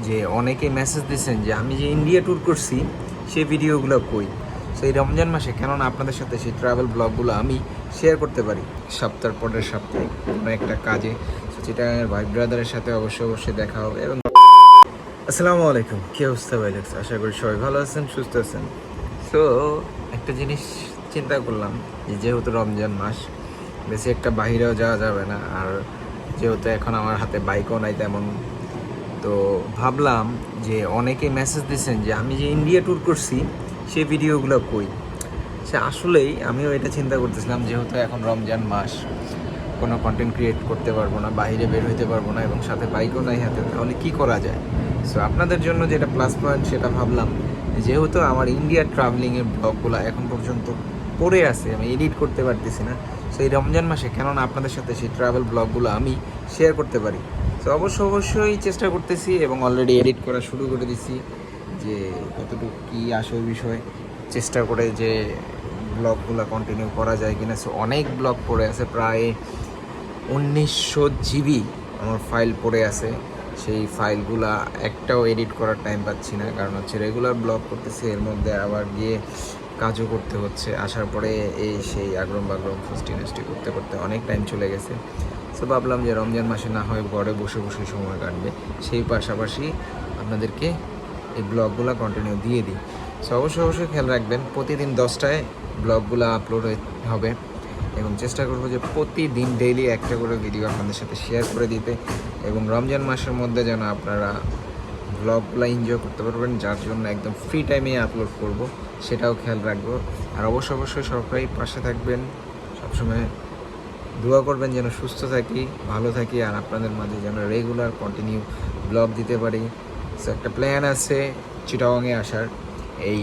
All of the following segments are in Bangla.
যে অনেকে মেসেজ দিচ্ছেন যে আমি যে ইন্ডিয়া ট্যুর করছি সেই ভিডিওগুলো কই। সেই রমজান মাসে কেননা আপনাদের সাথে সেই ট্রাভেল ব্লগগুলো আমি শেয়ার করতে পারি সপ্তাহের পরের সপ্তাহে কোনো একটা কাজে। চিটাগাংয়ের ভাই ব্রাদারের সাথে অবশ্যই দেখা হবে। এবং আসসালামু আলাইকুম, কী অবস্থা ভাই লোকস? আশা করি সবাই ভালো আছেন, সুস্থ আছেন। সো একটা জিনিস চিন্তা করলাম যে যেহেতু রমজান মাস, বেশি একটা বাহিরেও যাওয়া যাবে না, আর যেহেতু এখন আমার হাতে বাইকও নাই তেমন, তো ভাবলাম যে অনেকে মেসেজ দিচ্ছেন যে আমি যে ইন্ডিয়া ট্যুর করছি সেই ভিডিওগুলো কই। সে আসলেই আমিও এটা চিন্তা করতেছিলাম, যেহেতু এখন রমজান মাস, কোনো কন্টেন্ট ক্রিয়েট করতে পারবো না, বাইরে বের হইতে পারবো না, এবং সাথে বাইকও নাই হাতে, তাহলে কী করা যায়? সো আপনাদের জন্য যেটা প্লাস পয়েন্ট সেটা ভাবলাম, যেহেতু আমার ইন্ডিয়ার ট্রাভেলিংয়ের ব্লগগুলো এখন পর্যন্ত পড়ে আছে, আমি এডিট করতে পারতেছি না, সেই রমজান মাসে কেননা আপনাদের সাথে সেই ট্রাভেল ব্লগগুলো আমি শেয়ার করতে পারি। তো অবশ্যই চেষ্টা করতেছি এবং অলরেডি এডিট করা শুরু করে দিছি, যে কতটুকু কী আসল বিষয় চেষ্টা করে যে ব্লগগুলো কন্টিনিউ করা যায় কিনা। সো অনেক ব্লগ পড়ে আছে, প্রায় 1900 জিবি আমার ফাইল পড়ে আছে। সেই ফাইলগুলা একটাও এডিট করার টাইম পাচ্ছি না, কারণ হচ্ছে রেগুলার ব্লগ করতেছি, এর মধ্যে আবার গিয়ে কাজও করতে হচ্ছে, আসার পরে এই সেই আগরম বাগরম ফস্টি করতে অনেক টাইম চলে গেছে। সো ভাবলাম যে রমজান মাসে না হয় ঘরে বসে সময় কাটবে, সেই পাশাপাশি আপনাদেরকে এই ব্লগগুলো কন্টিনিউ দিয়ে দিই। সো অবশ্যই খেয়াল রাখবেন, প্রতিদিন 10টায় ব্লগগুলো আপলোড হবে এবং চেষ্টা করবো যে প্রতিদিন ডেইলি একটা করে ভিডিও আপনাদের সাথে শেয়ার করে দিতে, এবং রমজান মাসের মধ্যে যেন আপনারা ব্লগগুলো এনজয় করতে পারবেন, যার জন্য একদম ফ্রি টাইমে আপলোড করব সেটাও খেয়াল রাখবো। আর অবশ্যই সবাই পাশে থাকবেন, সবসময় দোয়া করবেন যেন সুস্থ থাকি, ভালো থাকি, আর আপনাদের মাঝে যেন রেগুলার কন্টিনিউ ব্লগ দিতে পারি। সো একটা প্ল্যান আছে চিটাগাংয়ে আসার, এই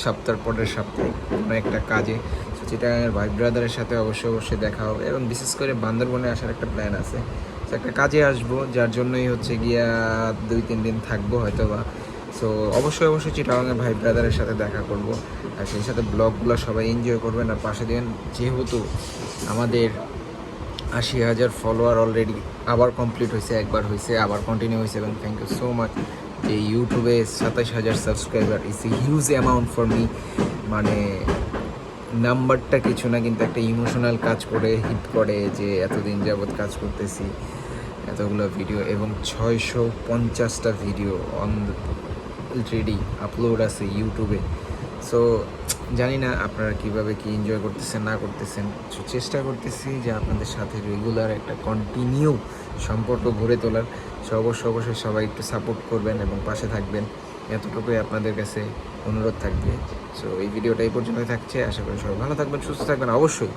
সপ্তাহের পরের সপ্তাহে কোনো একটা কাজে। সো চিটাগাংয়ের ভাই ব্রাদারের সাথে অবশ্যই দেখা হবে, এবং বিশেষ করে বান্দরবনে আসার একটা প্ল্যান আছে। সো একটা কাজে আসবো, যার জন্যই হচ্ছে গিয়া 2-3 দিন থাকবো হয়তো বা। সো অবশ্যই চিটাগাংয়ের ভাই ব্রাদারের সাথে দেখা করব, আর সেই সাথে ব্লগগুলো সবাই এনজয় করবেন আর পাশে দেবেন। যেহেতু আমাদের 80,000 ফলোয়ার অলরেডি আবার কমপ্লিট হয়েছে, একবার হয়েছে, আবার কন্টিনিউ হয়েছে, এবং থ্যাংক ইউ সো মাচ। যে ইউটিউবে 27,000 subscriber is a huge amount for me. মানে নাম্বারটা কিছু না, কিন্তু একটা ইমোশনাল কাজ করে, হিট করে, যে এতদিন যাবৎ কাজ করতেছি, এতগুলো ভিডিও, এবং 650টা ভিডিও অলরেডি আপলোড আছে ইউটিউবে। সো জানি না আপনারা কীভাবে কী এনজয় করতেছেন না করতেছেন। সো চেষ্টা করতেছি যে আপনাদের সাথে রেগুলার একটা কন্টিনিউ সম্পর্ক গড়ে তোলার। সো অবশ্যই সবাই একটু সাপোর্ট করবেন এবং পাশে থাকবেন, এতটুকুই আপনাদের কাছে অনুরোধ থাকবে। সো এই ভিডিওটা এই পর্যন্তই থাকছে, আশা করি সবাই ভালো থাকবেন, সুস্থ থাকবেন। অবশ্যই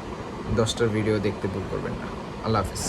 10টার ভিডিও দেখতে ভুল করবেন না। আল্লাহ হাফিজ।